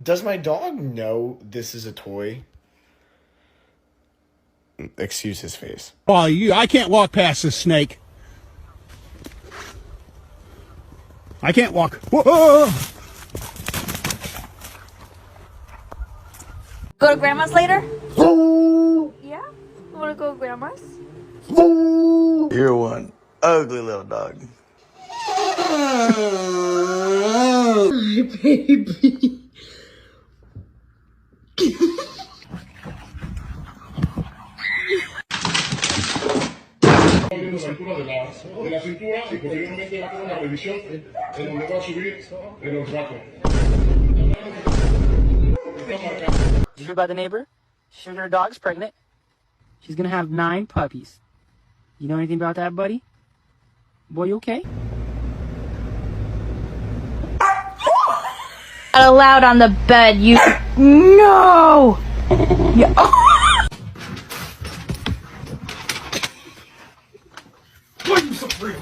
Does my dog know this is a toy? Excuse his face. Oh, I can't walk past this snake. I can't walk. Whoa! Go to grandma's later? Yeah? You wanna go to grandma's? You're one ugly little dog. My baby. Viendo la altura de la cintura y posteriormente va a hacer una revisión en donde va a subir el olfato. Did you hear about the neighbor? She heard her dog's pregnant. She's gonna have 9 puppies. You know anything about that, buddy? Boy, you okay? Not allowed on the bed, you. No! Yeah. Why are you so free?